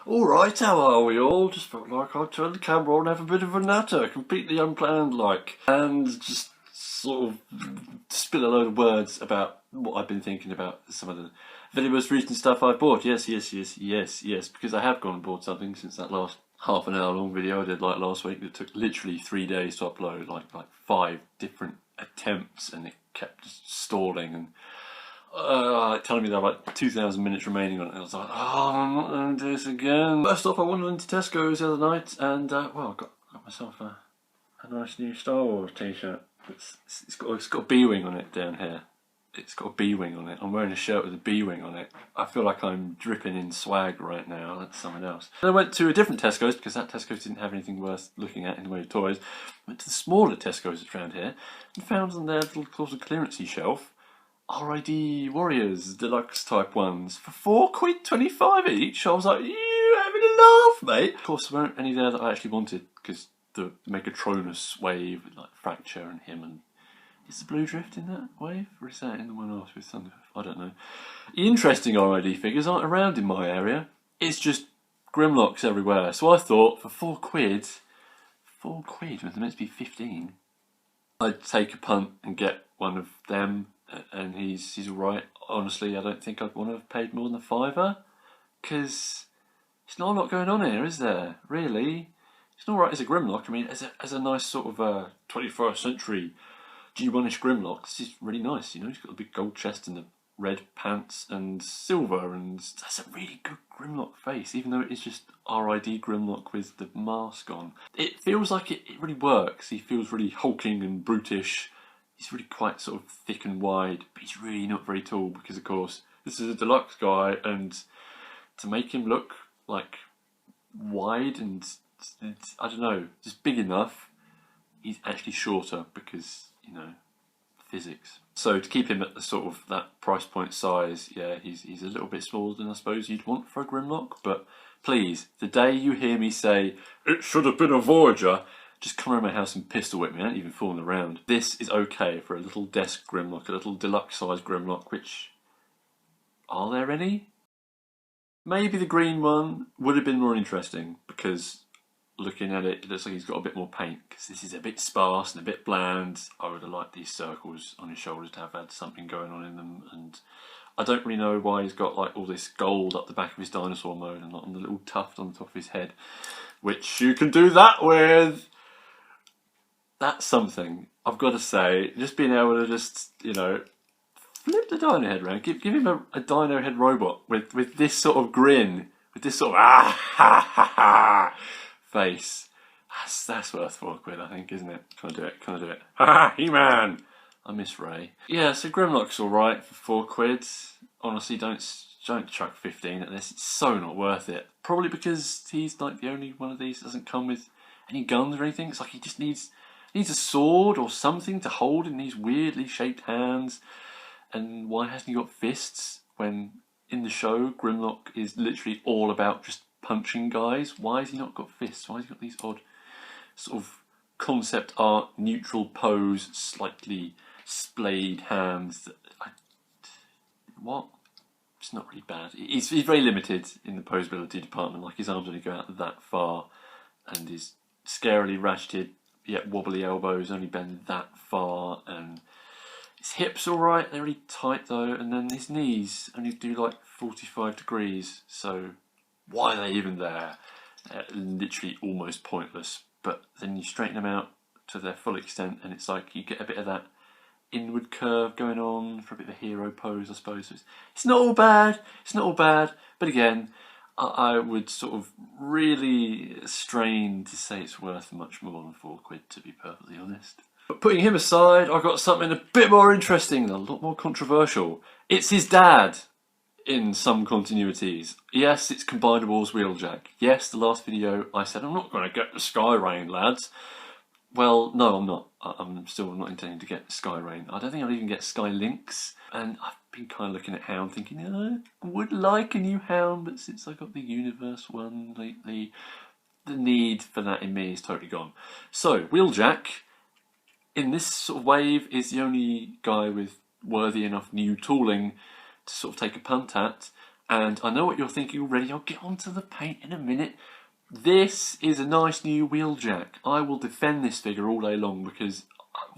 Alright, how are we all? Just felt like I'd turn the camera on and have a bit of a natter, completely unplanned like, and just sort of spill a load of words about what I've been thinking about some of the very most recent stuff I've bought. Yes, because I have gone and bought something since that last half an hour long video I did like last week that took literally 3 days to upload, like 5 different attempts, and it kept just stalling and telling me there were like 2,000 minutes remaining on it. And I was like, oh, I'm not going to do this again. First off, I wandered into Tesco's the other night and, well, I got myself a nice new Star Wars t-shirt. It's got a B-wing on it down here. It's got a B-wing on it. I'm wearing a shirt with a B-wing on it. I feel like I'm dripping in swag right now. That's someone else. Then I went to a different Tesco's because that Tesco's didn't have anything worth looking at in the way of toys. Went to the smaller Tesco's that's around here and found on their little sort of clearancey shelf RID Warriors Deluxe type ones for £4.25 each. I was like, you having a laugh, mate? Of course, there weren't any there that I actually wanted because the Megatronus wave with like Fracture and him, and is the Blue Drift in that wave, or is that in the one else with Thunder? I don't know. Interesting RID figures aren't around in my area. It's just Grimlocks everywhere. So I thought for £4 when they're meant to be 15, I'd take a punt and get one of them. And he's alright. Honestly, I don't think I'd want to have paid more than a £5, because there's not a lot going on here, is there? Really? It's not right as a Grimlock. I mean, as a nice sort of 21st century G1-ish Grimlock, this is really nice, you know. He's got a big gold chest and the red pants and silver, and that's a really good Grimlock face, even though it is just RID Grimlock with the mask on. It feels like it really works. He feels really hulking and brutish. He's really quite sort of thick and wide, but he's really not very tall because, of course, this is a deluxe guy, and to make him look like wide and, I don't know, just big enough, he's actually shorter because, you know, physics. So to keep him at the sort of that price point size, yeah, he's a little bit smaller than I suppose you'd want for a Grimlock, but please, the day you hear me say, it should have been a Voyager, just come around my house and pistol whip me. I ain't even fooling around. This is okay for a little desk Grimlock, a little deluxe size Grimlock, which, are there any? Maybe the green one would have been more interesting, because looking at it, it looks like he's got a bit more paint, because this is a bit sparse and a bit bland. I would have liked these circles on his shoulders to have had something going on in them, and I don't really know why he's got like all this gold up the back of his dinosaur mode and not on the little tuft on the top of his head, which you can do that with. That's something, I've got to say. Just being able to just, you know, flip the dino head around, give him a dino head robot with this sort of grin, with this sort of face. That's worth £4, I think, isn't it? Can I do it? Can I do it? He-Man! I miss Ray. Yeah, so Grimlock's alright for £4. Honestly, don't chuck 15 at this. It's so not worth it. Probably because he's like the only one of these that doesn't come with any guns or anything. It's like he just needs a sword or something to hold in these weirdly shaped hands. And why hasn't he got fists when in the show Grimlock is literally all about just punching guys? Why has he not got fists? Why has he got these odd sort of concept art, neutral pose, slightly splayed hands? What? It's not really bad. He's very limited in the posability department. Like, his arms only go out that far, and his scarily ratcheted yet wobbly elbows only bend that far, and his hips alright, they're really tight though, and then his knees only do like 45 degrees, so why are they even there? Literally almost pointless. But then you straighten them out to their full extent, and it's like you get a bit of that inward curve going on for a bit of a hero pose, I suppose. It's not all bad, but again, I would sort of really strain to say it's worth much more than £4, to be perfectly honest. But putting him aside, I've got something a bit more interesting and a lot more controversial. It's his dad, in some continuities. Yes, it's Combinables Wheeljack. Yes, the last video I said, I'm not going to get the Sky Rain, lads. Well, no, I'm not. I'm still not intending to get Sky Rain. I don't think I'll even get Sky Lynx. And I've been kind of looking at Hound, thinking, I would like a new Hound, but since I got the Universe one lately, the need for that in me is totally gone. So, Wheeljack, in this sort of wave, is the only guy with worthy enough new tooling to sort of take a punt at. And I know what you're thinking already. I'll get onto the paint in a minute. This is a nice new wheeljack. I will defend this figure all day long because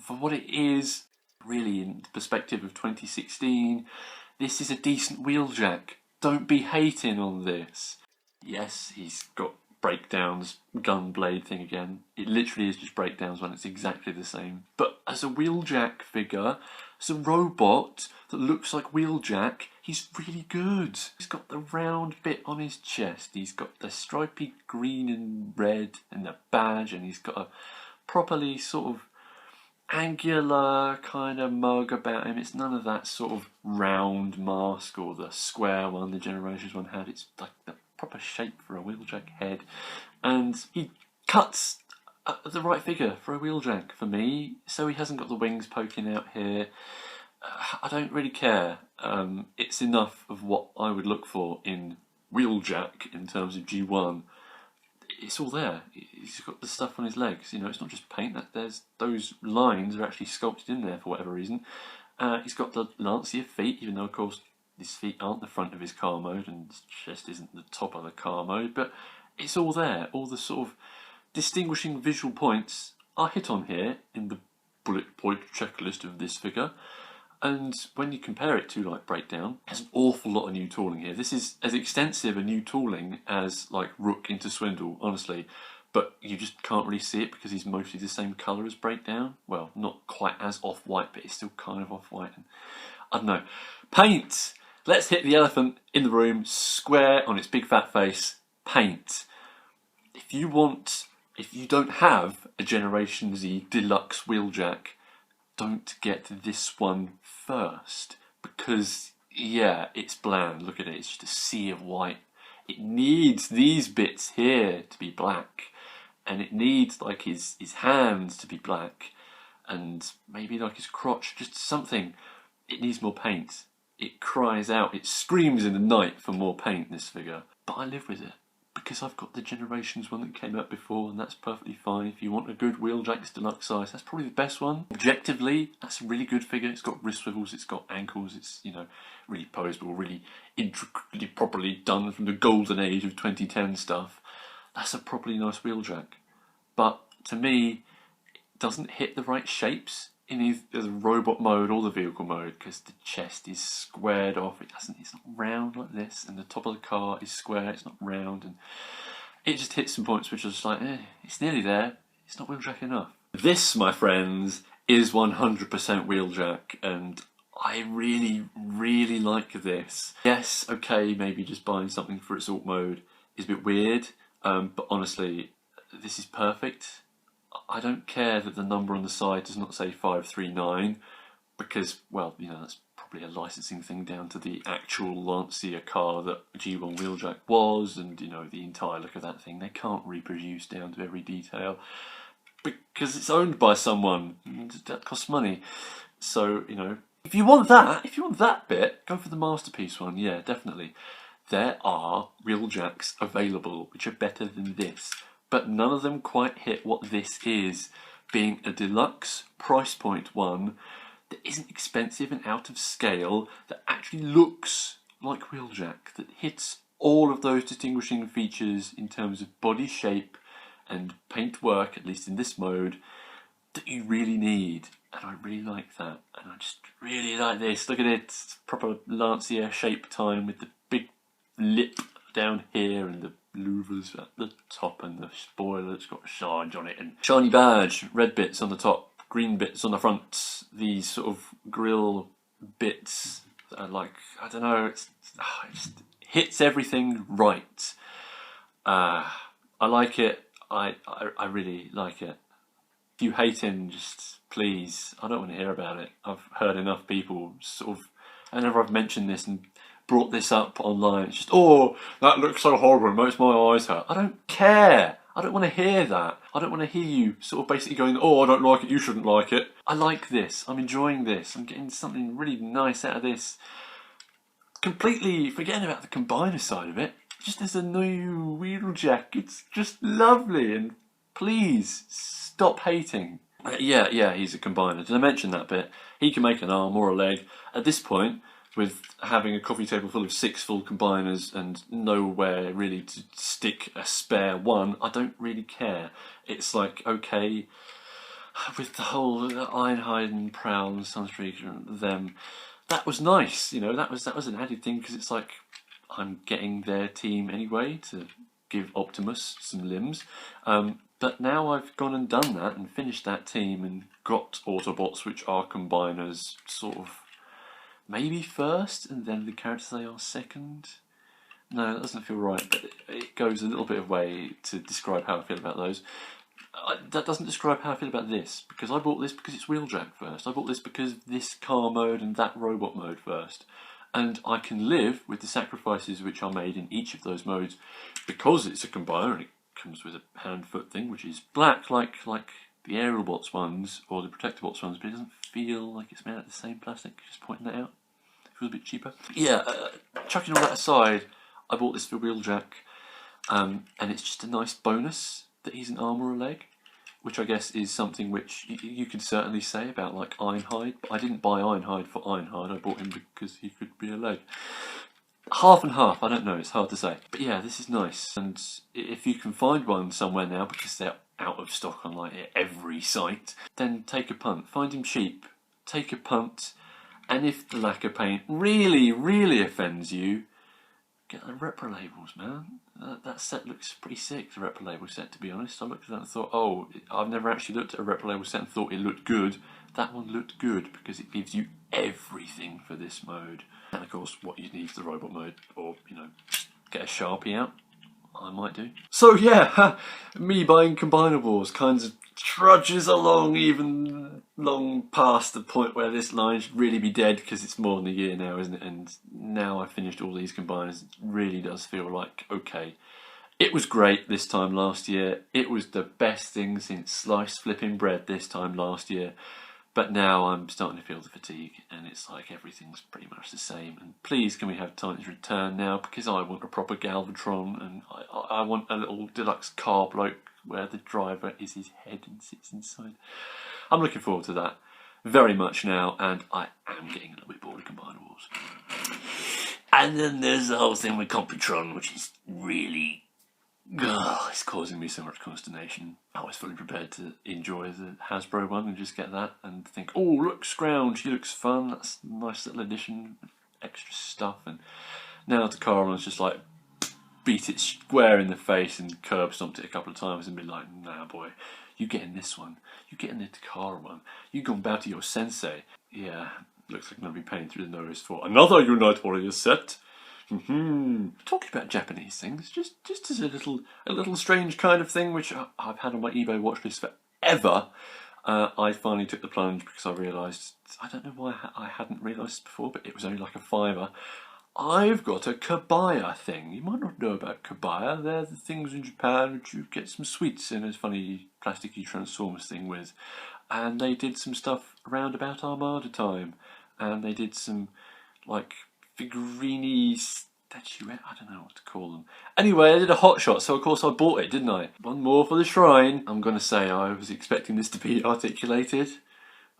for what it is, really in the perspective of 2016, this is a decent wheeljack. Don't be hating on this. Yes, he's got breakdowns, gun blade thing again. It literally is just breakdowns when it's exactly the same. But as a wheeljack figure, as a robot that looks like wheeljack, he's really good. He's got the round bit on his chest, he's got the stripy green and red and the badge, and he's got a properly sort of angular kind of mug about him. It's none of that sort of round mask or the square one the Generations one had. It's like the proper shape for a wheeljack head, and he cuts the right figure for a wheeljack for me, so he hasn't got the wings poking out here. I don't really care. It's enough of what I would look for in wheeljack in terms of G1. It's all there. He's got the stuff on his legs. You know, it's not just paint. That there's those lines are actually sculpted in there for whatever reason. He's got the Lancia feet, even though of course his feet aren't the front of his car mode and his chest isn't the top of the car mode. But it's all there. All the sort of distinguishing visual points are hit on here in the bullet point checklist of this figure. And when you compare it to like Breakdown, there's an awful lot of new tooling here. This is as extensive a new tooling as like Rook into Swindle, honestly. But you just can't really see it because he's mostly the same colour as Breakdown. Well, not quite as off-white, but it's still kind of off-white. I don't know. Paint! Let's hit the elephant in the room square on its big fat face. Paint. If you don't have a Generation Z Deluxe Wheeljack, don't get this one first, because yeah, it's bland. Look at it, it's just a sea of white. It needs these bits here to be black, and it needs like his hands to be black, and maybe like his crotch, just something. It needs more paint. It cries out, it screams in the night for more paint, this figure. But I live with it, because I've got the Generations one that came out before, and that's perfectly fine. If you want a good Wheeljack's deluxe size, that's probably the best one. Objectively, that's a really good figure. It's got wrist swivels, it's got ankles, it's, you know, really poseable, really intricately, properly done from the golden age of 2010 stuff. That's a properly nice Wheeljack. But to me, it doesn't hit the right shapes in either the robot mode or the vehicle mode, because the chest is squared off. It's not round like this, and the top of the car is square, it's not round, and it just hits some points which are just like, it's nearly there, it's not wheeljack enough. This, my friends, is 100% wheeljack, and I really, really like this. Yes, okay, maybe just buying something for its alt mode is a bit weird, but honestly, this is perfect. I don't care that the number on the side does not say 539, because, well, you know, that's probably a licensing thing down to the actual Lancia car that G1 Wheeljack was, and, you know, the entire look of that thing. They can't reproduce down to every detail, because it's owned by someone, and that costs money. So, you know, if you want that bit, go for the Masterpiece one, yeah, definitely. There are Wheeljacks available which are better than this, but none of them quite hit what this is, being a deluxe price point one that isn't expensive and out of scale, that actually looks like Wheeljack, that hits all of those distinguishing features in terms of body shape and paint work, at least in this mode, that you really need. And I really like that, and I just really like this. Look at it, it's proper Lancia shape time with the big lip down here and the louvers at the top, and the spoiler that's got a shine on it, and shiny badge, red bits on the top, green bits on the front, these sort of grill bits that are like, I don't know, it just hits everything right. I like it. I really like it. If you hate him, just please, I don't want to hear about it. I've heard enough people sort of, whenever I've mentioned this and brought this up online, it's just, oh, that looks so horrible, it makes my eyes hurt. I don't care. I don't want to hear that. I don't want to hear you sort of basically going, oh, I don't like it, you shouldn't like it. I like this. I'm enjoying this. I'm getting something really nice out of this. Completely forgetting about the combiner side of it. Just as a new Wheeljack, it's just lovely, and please stop hating. Yeah, he's a combiner. Did I mention that bit? He can make an arm or a leg. At this point, with having a coffee table full of 6 full combiners and nowhere really to stick a spare one, I don't really care. It's like, okay, with the whole Ironhide and Prowl and Sunstreak and them, that was nice, you know, that was an added thing, because it's like, I'm getting their team anyway to give Optimus some limbs. But now I've gone and done that and finished that team and got Autobots, which are combiners, sort of maybe first, and then the characters they are second. No, that doesn't feel right, but it goes a little bit of way to describe how I feel about those. That doesn't describe how I feel about this, because I bought this because it's Wheeljack first. I bought this because this car mode and that robot mode first. And I can live with the sacrifices which are made in each of those modes, because it's a combiner and it comes with a hand-foot thing, which is black like the Aerobots ones or the Protectobots ones, but it doesn't feel like it's made out of the same plastic. Just pointing that out. It feels a bit cheaper. Yeah, chucking all that aside, I bought this for Wheeljack, and it's just a nice bonus that he's an arm or a leg, which I guess is something which you could certainly say about like Ironhide, but I didn't buy Ironhide for Ironhide, I bought him because he could be a leg. Half and half, I don't know, it's hard to say. But yeah, this is nice, and if you can find one somewhere now, because they're out of stock on like every site, then take a punt. Find him cheap, take a punt, and if the lacquer paint really, really offends you, get the repro labels, man. That set looks pretty sick, the repro label set, to be honest. I looked at that and thought, oh, I've never actually looked at a repro label set and thought it looked good. That one looked good because it gives you everything for this mode. And of course, what you need for the robot mode, or, you know, get a Sharpie out. I might do. So yeah, me buying Combinables kind of trudges along even long past the point where this line should really be dead, because it's more than a year now, isn't it? And now I've finished all these combiners, it really does feel like, okay, it was great this time last year. It was the best thing since sliced flipping bread this time last year. But now I'm starting to feel the fatigue, and it's like everything's pretty much the same. And please, can we have Titan's Return now? Because I want a proper Galvatron, and I want a little deluxe car bloke where the driver is his head and sits inside. I'm looking forward to that very much now, and I am getting a little bit bored of Combinables. And then there's the whole thing with Computron, which is really... it's causing me so much consternation. I was fully prepared to enjoy the Hasbro one and just get that and think, oh, look, Scrounge, he looks fun, that's a nice little addition, extra stuff. And now Takara's just like beat it square in the face and curb stomped it a couple of times and be like, nah, boy, you getting this one, you getting the Takara one, you gonna bow to your sensei. Yeah, looks like I'm gonna be paying through the nose for another Unite Warrior set. Talking about Japanese things, just as a little strange kind of thing, which I've had on my eBay watch list forever. I finally took the plunge because I realised, I don't know why I hadn't realised before, but it was only like a £5. I've got a kabaya thing. You might not know about kabaya. They're the things in Japan which you get some sweets in a funny plasticky Transformers thing with. And they did some stuff around about Armada time, and they did some like figurine statuette, I don't know what to call them. Anyway, I did a hot shot, so of course I bought it, didn't I? One more for the shrine. I'm going to say I was expecting this to be articulated,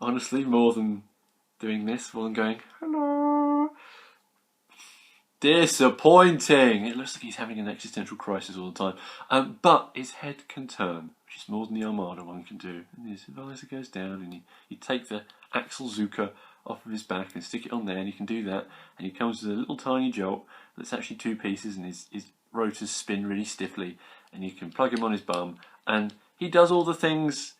honestly, more than doing this, more than going, hello. Disappointing! It looks like he's having an existential crisis all the time. But his head can turn, which is more than the Armada one can do. And his visor goes down, and you take the Axel Zuka off of his back and stick it on there, and you can do that, and he comes with a little tiny jolt that's actually 2 pieces, and his rotors spin really stiffly, and you can plug him on his bum, and he does all the things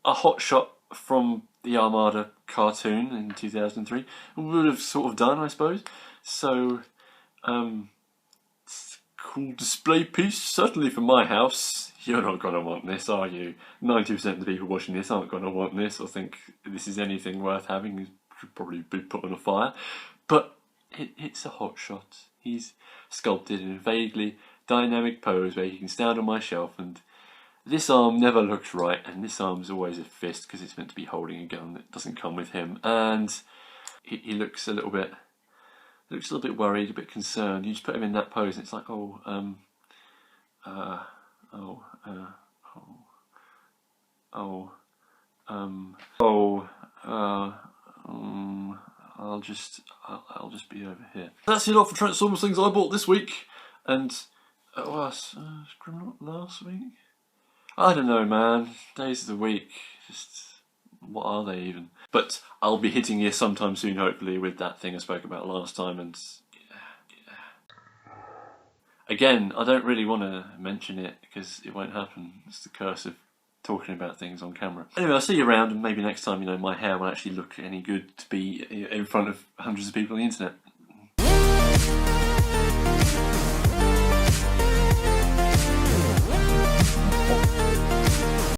a hot shot from the Armada cartoon in 2003 would have sort of done, I suppose. So it's a cool display piece, certainly for my house. You're not going to want this, are you? 90% of the people watching this aren't going to want this or think this is anything worth having. Should probably be put on a fire, but it's a hot shot. He's sculpted in a vaguely dynamic pose where he can stand on my shelf, and this arm never looks right, and this arm's always a fist because it's meant to be holding a gun that doesn't come with him, and he looks a little bit worried, a bit concerned. You just put him in that pose, and it's like, I'll just be over here. That's it all for Transformers things I bought this week. And was Grimlock last week? I don't know, man. Days of the week, just what are they even? But I'll be hitting you sometime soon, hopefully, with that thing I spoke about last time. And again, I don't really want to mention it because it won't happen. It's the curse of talking about things on camera. Anyway, I'll see you around, and maybe next time, my hair will actually look any good to be in front of hundreds of people on the internet.